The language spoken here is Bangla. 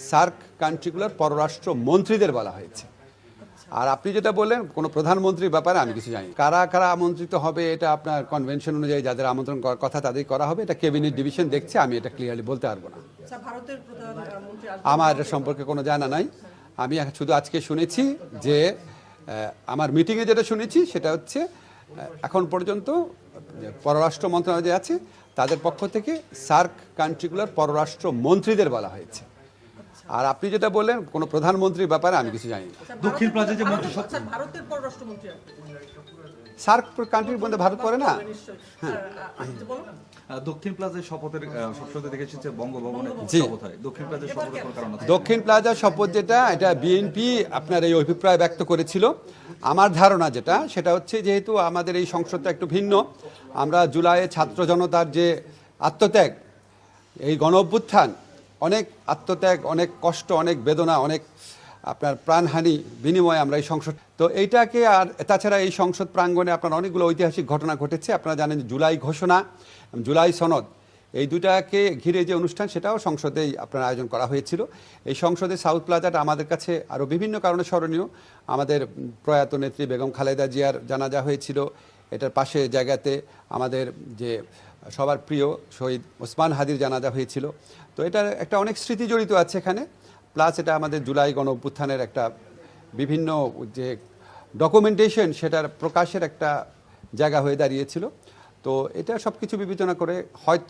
সার্ক কান্ট্রিগুলোর পররাষ্ট্র মন্ত্রীদের বলা হয়েছে। আর আপনি যেটা বললেন কোনো প্রধানমন্ত্রীর ব্যাপারে আমি কিছু জানি না। কারা কারা আমন্ত্রিত হবে এটা আপনার কনভেনশন অনুযায়ী যাদের আমন্ত্রণ করার কথা তাদের করা হবে, এটা ক্যাবিনেট ডিভিশন দেখছে, আমি এটা ক্লিয়ারলি বলতে পারবো না। আমার এটা সম্পর্কে কোনো জানা নাই। আমি শুধু আজকে শুনেছি যে আমার মিটিংয়ে যেটা শুনেছি সেটা হচ্ছে এখন পর্যন্ত পররাষ্ট্র মন্ত্রণালয় যে আছে তাদের পক্ষ থেকে সার্ক কান্ট্রিগুলোর পররাষ্ট্র মন্ত্রীদের বলা হয়েছে। আর আপনি যেটা বললেন কোনো প্রধানমন্ত্রীর ব্যাপারে আমি কিছু জানি না। দক্ষিণ প্লাজা যে মন্ত্রী ভারতের পররাষ্ট্রমন্ত্রী সার্ক কান্ট্রির মধ্যে ভারত পড়ে না। দক্ষিণ প্লাজায় শপথের সবসময় দেখেছি যে বঙ্গভবনে জি। শপথ হয়। দক্ষিণ প্লাজায় শপথের কোনো কারণ আছে? দক্ষিণ প্লাজা শপথ যেটা এটা বিএনপি আপনার এই অভিপ্রায় ব্যক্ত করেছিল। আমার ধারণা যেটা সেটা হচ্ছে যেহেতু আমাদের এই সংসদটা একটু ভিন্ন, আমরা জুলাইয়ে ছাত্র জনতার যে আত্মত্যাগ, এই গণ অভ্যুত্থান, অনেক আত্মত্যাগ, অনেক কষ্ট, অনেক বেদনা, অনেক আপনার প্রাণহানি বিনিময়ে আমরা এই সংসদ, তো এইটাকে আর তাছাড়া এই সংসদ প্রাঙ্গণে আপনার অনেকগুলো ঐতিহাসিক ঘটনা ঘটেছে। আপনারা জানেন জুলাই ঘোষণা, জুলাই সনদ, এই দুটাকে ঘিরে যে অনুষ্ঠান সেটাও সংসদেই আপনার আয়োজন করা হয়েছিল। এই সংসদে সাউথ প্লাজাটা আমাদের কাছে আরও বিভিন্ন কারণে স্মরণীয়। আমাদের প্রয়াত নেত্রী বেগম খালেদা জিয়ার জানাজা হয়েছিল, এটার পাশে জায়গাতে আমাদের যে সবার প্রিয় শহীদ ওসমান হাদির জানাজা হয়েছিল। তো এটার একটা অনেক স্মৃতি জড়িত আছে এখানে, প্লাস এটা আমাদের জুলাই গণ অভ্যুত্থানের একটা বিভিন্ন যে ডকুমেন্টেশন সেটার প্রকাশের একটা জায়গা হয়ে দাঁড়িয়েছিল। তো এটা সব কিছু বিবেচনা করে হয়তো